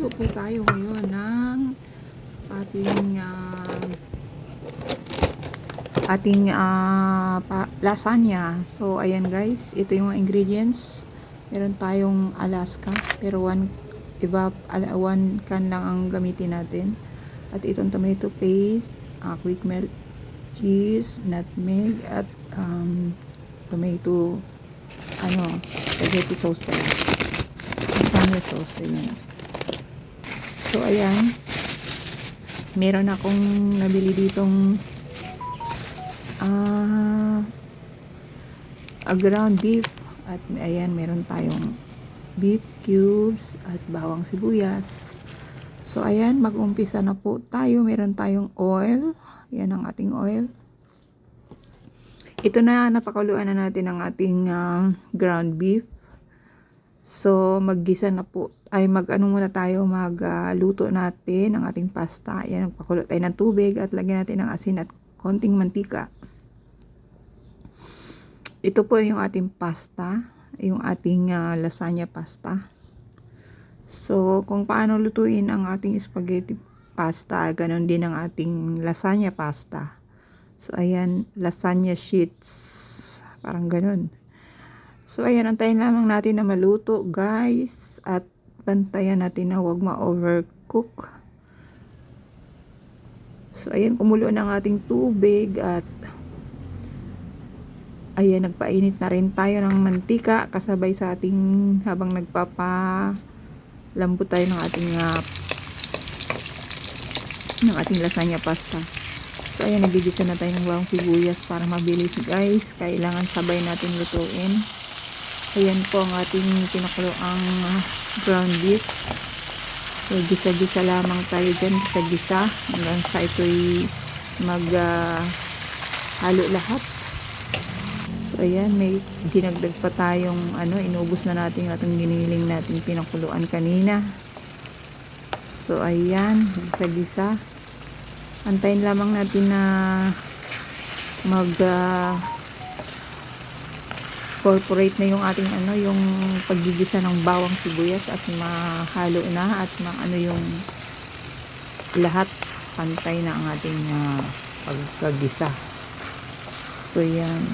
Magluluto po tayo ngayon ng ating lasagna. So ayan guys, ito yung mga ingredients. Meron tayong Alaska, pero one can lang ang gamitin natin. At itong tomato paste, quick melt cheese, nutmeg, at tomato spaghetti sauce tayo. Lasagna sauce tayo. So ayan, meron akong nabili ditong ground beef, at ayan, meron tayong beef cubes at bawang sibuyas. So ayan, mag-umpisa na po tayo. Meron tayong oil, yan ang ating oil. Ito na, napakuluan na natin ang ating ground beef. So maggisa na po, muna tayo, magluto natin ang ating pasta. Yan, magpakulo tayo ng tubig at lagyan natin ng asin at konting mantika. Ito po yung ating pasta, yung ating lasagna pasta. So kung paano lutuin ang ating spaghetti pasta, ganon din ang ating lasagna pasta. So ayan, lasagna sheets, parang ganon. So ayan, antayin lamang natin na maluto guys, at bantayan natin na huwag ma-overcook. So ayan, kumulo ng ating tubig, at ayan, nagpainit na rin tayo ng mantika kasabay sa ating, habang nagpapalambot tayo ng ating lasagna pasta. So ayan, nagigisa na tayo ng bawang sibuyas para mabilis guys, kailangan sabay natin lutuin. Ayan po ang ating pinakuloang ground beef. So gisa-gisa lamang tayo dyan, gisa-gisa hanggang sa ito'y halo lahat. So ayan, may dinagdag pa tayong inubos na natin yung ating giniling natin pinakuluan kanina. So ayan, gisa-gisa. Antayin lamang natin na incorporate na yung ating yung paggigisa ng bawang sibuyas, at mahalo na, at yung lahat pantay na ang ating pagkagisa. So yan,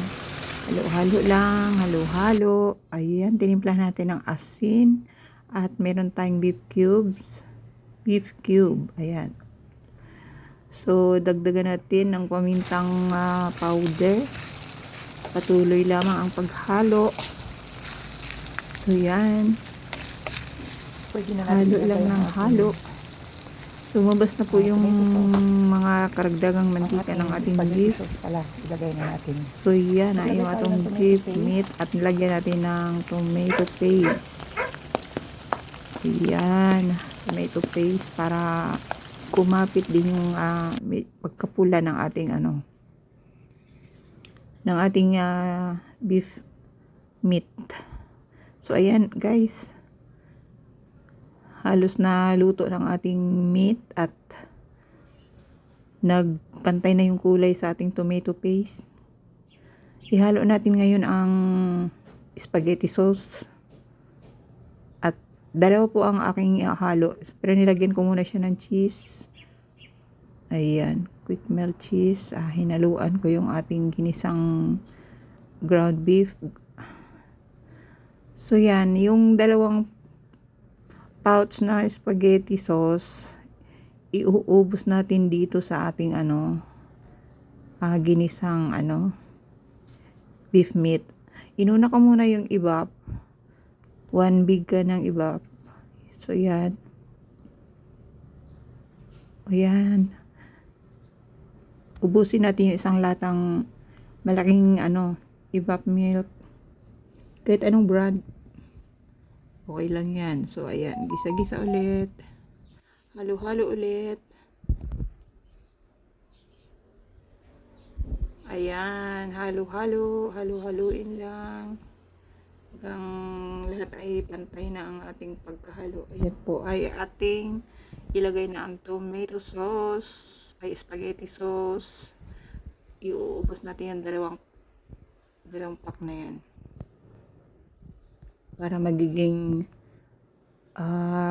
halo-halo lang, halo-halo. Ayan, tinimpla natin ng asin, at meron tayong beef cube. Ayan. So dagdagan natin ng pamintang powder. Patuloy lamang ang paghalo. So yan, halo lang ng halo. Lumabas na po yung mga karagdagang mantika ng ating beef. Ilagay na natin. So yan, yung atong beef meat, at nilagyan natin ng tomato paste. Yan, tomato paste para kumapit din yung pagkapula ng ating beef meat. So ayan guys, halos na luto ng ating meat, at nagpantay na yung kulay sa ating tomato paste. Ihalo natin ngayon ang spaghetti sauce, at dalawa po ang aking ihalo, pero nilagyan ko muna siya ng cheese. Ayan, quick melt cheese. Hinaluan ko yung ating ginisang ground beef. So yan, yung dalawang pouch na spaghetti sauce, iuubos natin dito sa ating ginisang beef meat. Inuna ko muna yung ibap, 1 big can ng ibap. So yan, ayan, ubusin natin yung isang latang malaking ibap milk, kahit anong brand, okay lang yan. So ayan, gisa-gisa ulit, halo-halo ulit. Ayan, halo-haluin lang hanggang lahat ay pantay na ang ating pagkahalo. Ayan po ay ating ilagay na ang tomato sauce, spaghetti sauce. Iuubos natin yung dalawang pack na yan para magiging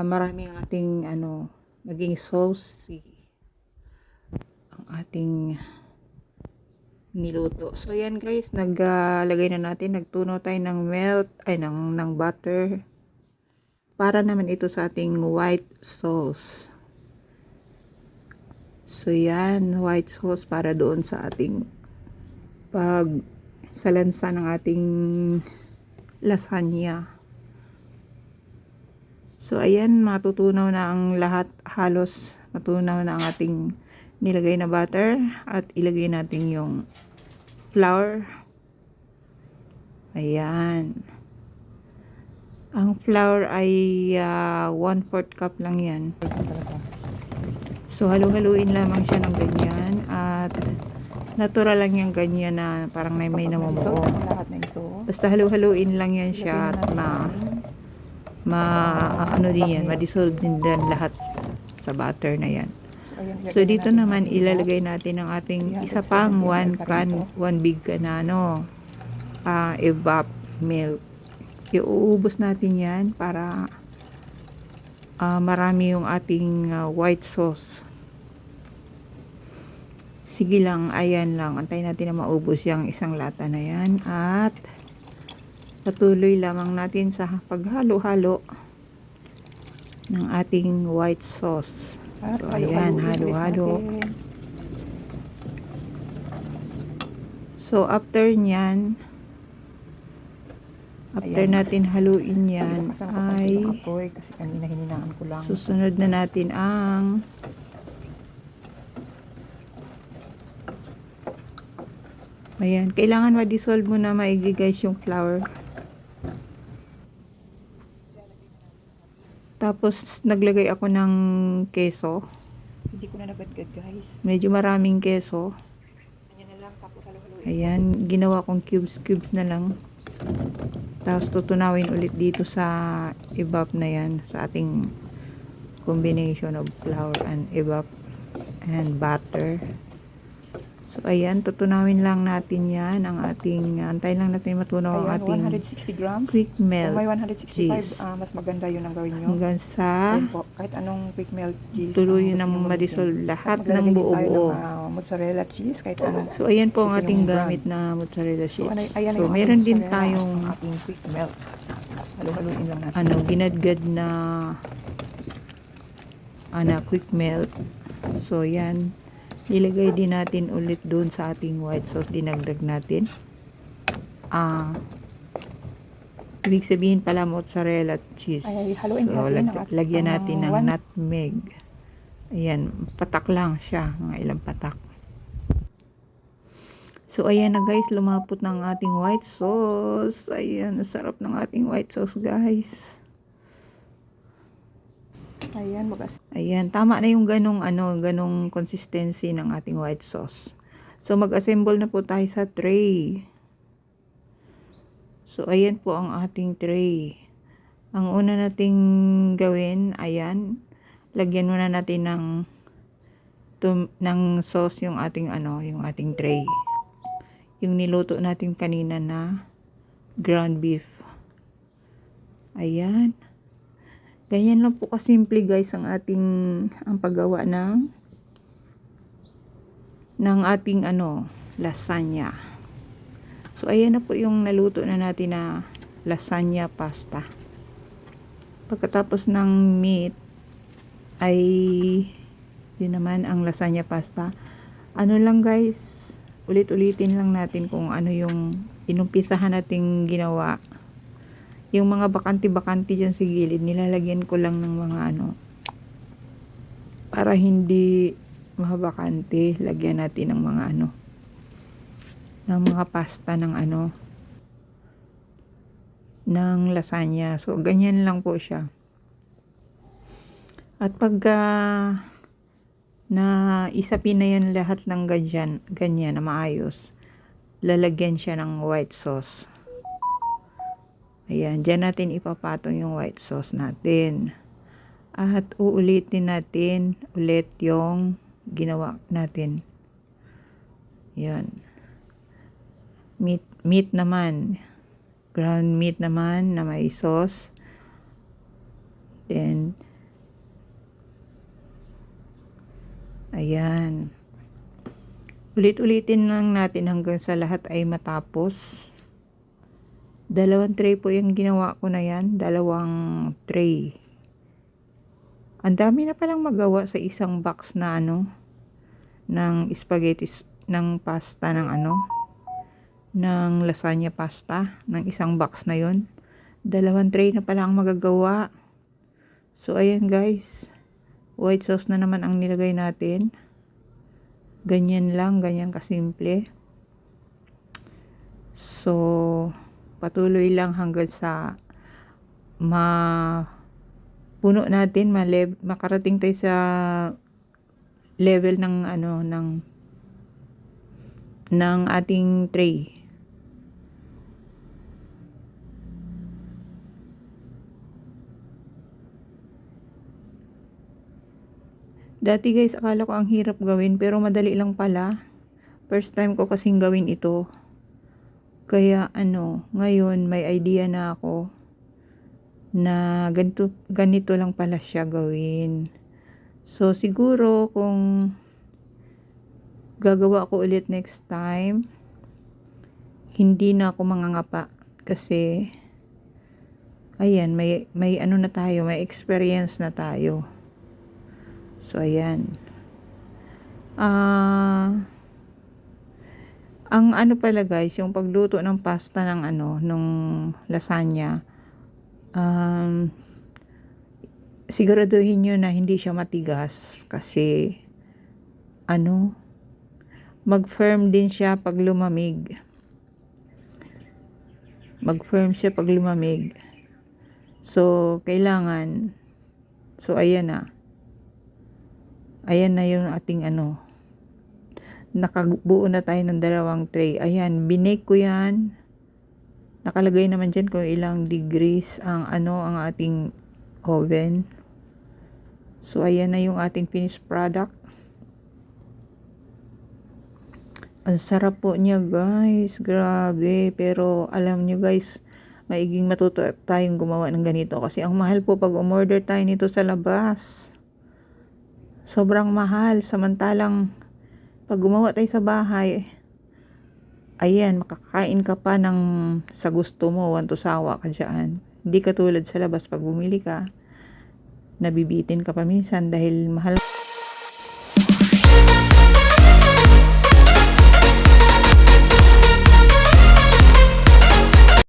maraming ating naging saucy ang ating niluto. So yan guys, naglagay na natin, nagtunaw tayo ng ng butter para naman ito sa ating white sauce. So yan, white sauce para doon sa ating salansa ng ating lasagna. So ayan, matutunaw na ang lahat, halos matunaw na ang ating nilagay na butter at ilagay natin yung flour. Ayan. Ang flour ay 1/4 cup lang yan. So halu-haluin lamang siya ng ganyan at natural lang yung ganyan na parang may namumuo. Basta halu-haluin lang yan siya at ma-dissolve din lahat sa butter na yan. So dito naman ilalagay natin ang ating isa pang 1 big can evap milk. Iuubos natin yan para marami yung ating white sauce. Sige lang, ayan lang, antayin natin na maubos yung isang lata na yan at patuloy lamang natin sa paghalo-halo ng ating white sauce. So ayan, halo-halo. So after nyan, natin haluin yan, ay susunod na natin ang ayan, kailangan ma-dissolve mo na maigi guys yung flour. Tapos naglagay ako ng keso. Hindi ko na nagadgad guys. Medyo maraming keso. Ayan na lang, tapos halo-haloin. Ayan, ginawa kong cubes na lang. Tapos tutunawin ulit dito sa evap na yan, sa ating combination of flour and evap and butter. So ayan, tutunawin lang natin yan ang ating, antayin lang natin matunaw ang ating 160 grams. quick melt Kung may 165, cheese. mas maganda yun ang gawin nyo. Hanggang sa Po, kahit anong quick melt cheese. tuloy na ma-dissolve lahat ng buo-buo. Mozzarella cheese, kahit anong. So ayan po ang gusto ating nyong brand. gamit na mozzarella cheese. ayan So yung meron ating din mozzarella, tayong ang ating quick melt. Halo-haluin lang natin. ginadgad na quick melt. So yan, nilagay din natin ulit doon sa ating white sauce, dinagdag natin. Ibig sabihin pala mozzarella cheese. Haluin So lagyan natin ng nutmeg. Ayan, patak lang siya, mga ilang patak. So ayan na guys, lumapot na ang ating white sauce. Ayan, sarap ng ating white sauce guys. Ayan, ayan, tama na yung ganong consistency ng ating white sauce. So mag-assemble na po tayo sa tray. So ayan po ang ating tray. Ang una nating gawin, ayan, lagyan muna natin ng sauce yung ating yung ating tray. Yung niluto natin kanina na ground beef. Ayan. Ganyan lang po kasimple guys ang paggawa ng ating lasagna. So ayan na po yung naluto na natin na lasagna pasta. Pagkatapos ng meat ay yun naman ang lasagna pasta. Ano lang guys, ulit-ulitin lang natin kung ano yung inumpisahan nating ginawa. Yung mga bakante-bakante dyan sa gilid, nilalagyan ko lang ng mga para hindi mahabakante, lagyan natin ng mga ng mga pasta ng ng lasagna. So ganyan lang po siya. At pagka na isapin na yan lahat ng ganyan na maayos, lalagyan siya ng white sauce. Ayan, dyan natin ipapatong yung white sauce natin. At uulitin natin ulit yung ginawa natin. Yan. Meat naman. Ground meat naman na may sauce. Then, ayan. Ulit-ulitin lang natin hanggang sa lahat ay matapos. 2 tray po yung ginawa ko na yan. 2 tray. Ang dami na palang magawa sa isang box na ng spaghetti, ng pasta, ng lasagna pasta. Ng isang box na yon. 2 tray na pala ang magagawa. So, ayan guys. White sauce na naman ang nilagay natin. Ganyan lang, ganyan kasimple. So, patuloy lang hanggang sa puno natin, makarating tayo sa level ng ating tray. Dati guys, akala ko ang hirap gawin, pero madali lang pala. First time ko kasing gawin ito. Kaya ngayon may idea na ako na ganito lang pala siya gawin. So siguro kung gagawa ko ulit next time, hindi na ako mangangapa kasi ayan, may na tayo, may experience na tayo. So ayan. Ang pala guys, yung pagluto ng pasta nung lasagna, siguraduhin nyo na hindi siya matigas kasi mag-firm din siya pag lumamig. Mag-firm siya pag lumamig. So, kailangan, so ayan na. Ayan na yung ating nakabuo na tayo ng 2 tray. Ayan, binake ko yan. Nakalagay naman dyan kung ilang degrees ang ating oven. So, ayan na yung ating finished product. Ang sarap po niya guys. Grabe. Pero, alam nyo guys, maiging matuto tayong gumawa ng ganito. Kasi ang mahal po pag umorder tayo nito sa labas. Sobrang mahal. Samantalang, pag gumawa tayo sa bahay, ayan, makakain ka pa sa gusto mo, want to sawa ka dyan. Hindi katulad sa labas, pag bumili ka, nabibitin ka pa minsan dahil mahal.